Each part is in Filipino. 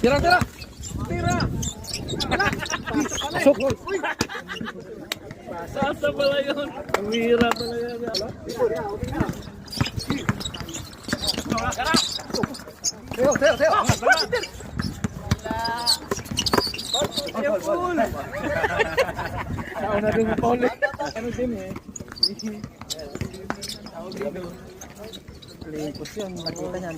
Tira, tira. Tira. Pasok. Sasa pala yun. Ang hira pala yun. Teo, Teo, Teo. Ako na rin pa ulit. Ano din eh. Limpos yun, nakita niyan.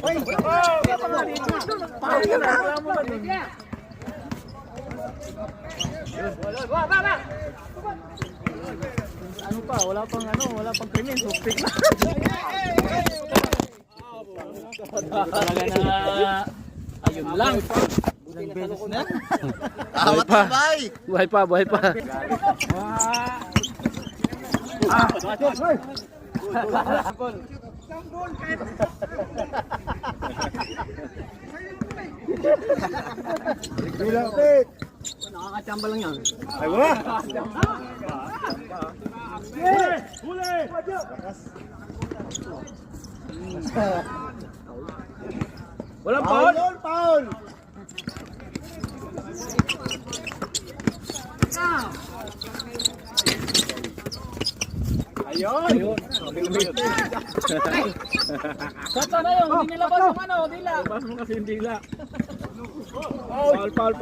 Ano pa, wala pang krimen, supik na. Talaga na, ayun lang. Ilang beses na. Awat pa, bay! Buhay pa, buhay pa. Bilapit! Nakakachamba lang yan. Ay, wala! Huli! Walang Paul! paul! Paul! Ayun! Saan na yun? Hindi nilabas yung ano, dila. Labas mo kasi yung dila. Paul!